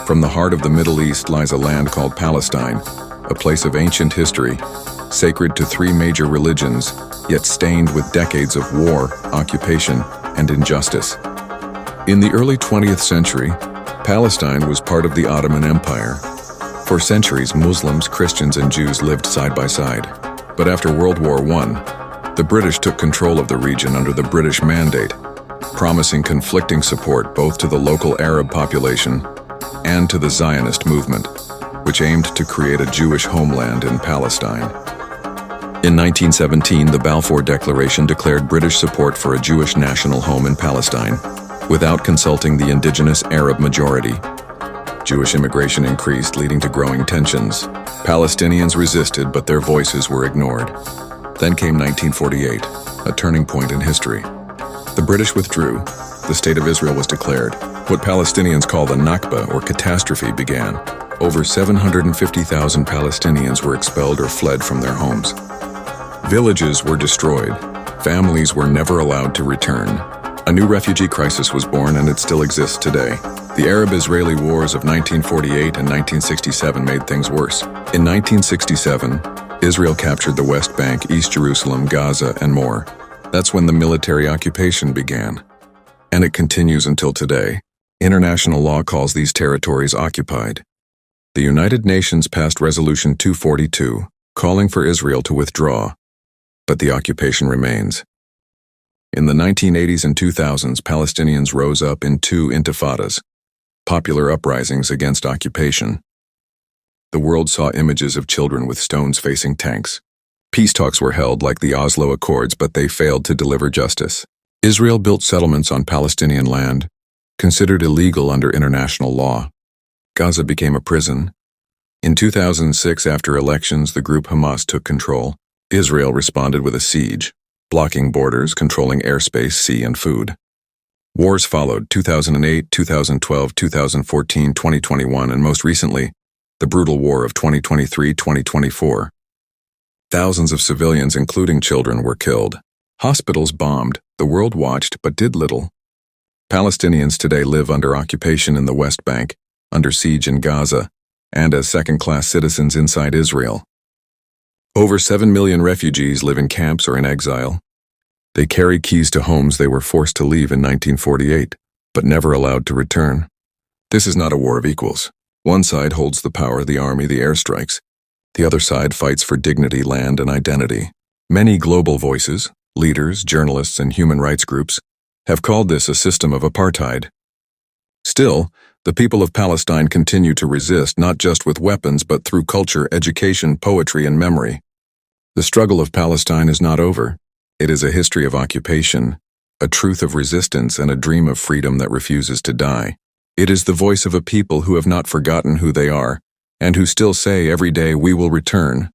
From the heart of the Middle East lies a land called Palestine, a place of ancient history, sacred to three major religions, yet stained with decades of war, occupation, and injustice. In the early 20th century, Palestine was part of the Ottoman Empire. For centuries, Muslims, Christians, and Jews lived side by side. But after World War I, the British took control of the region under the British Mandate, promising conflicting support both to the local Arab population and to the Zionist movement, which aimed to create a Jewish homeland in Palestine. In 1917, the Balfour Declaration declared British support for a Jewish national home in Palestine, without consulting the indigenous Arab majority. Jewish immigration increased, leading to growing tensions. Palestinians resisted, but their voices were ignored. Then came 1948, a turning point in history. The British withdrew. The State of Israel was declared. What Palestinians call the Nakba, or catastrophe, began. Over 750,000 Palestinians were expelled or fled from their homes. Villages were destroyed. Families were never allowed to return. A new refugee crisis was born, and it still exists today. The Arab-Israeli wars of 1948 and 1967 made things worse. In 1967, Israel captured the West Bank, East Jerusalem, Gaza, and more. That's when the military occupation began. And it continues until today. International law calls these territories occupied. The United Nations passed Resolution 242, calling for Israel to withdraw, but the occupation remains. In the 1980s and 2000s, Palestinians rose up in two intifadas, popular uprisings against occupation. The world saw images of children with stones facing tanks. Peace talks were held like the Oslo Accords, but they failed to deliver justice. Israel built settlements on Palestinian land, considered illegal under international law. Gaza became a prison. In 2006, after elections, the group Hamas took control. Israel responded with a siege, blocking borders, controlling airspace, sea, and food. Wars followed: 2008, 2012, 2014, 2021, and most recently, the brutal war of 2023-2024. Thousands of civilians, including children, were killed. Hospitals bombed. The world watched, but did little. Palestinians today live under occupation in the West Bank, under siege in Gaza, and as second-class citizens inside Israel. Over 7 million refugees live in camps or in exile. They carry keys to homes they were forced to leave in 1948, but never allowed to return. This is not a war of equals. One side holds the power, the army, the airstrikes. The other side fights for dignity, land, and identity. Many global voices, leaders, journalists, and human rights groups have called this a system of apartheid. Still, the people of Palestine continue to resist, not just with weapons, but through culture, education, poetry, and memory. The struggle of Palestine is not over. It is a history of occupation, a truth of resistance, and a dream of freedom that refuses to die. It is the voice of a people who have not forgotten who they are, and who still say every day, "We will return."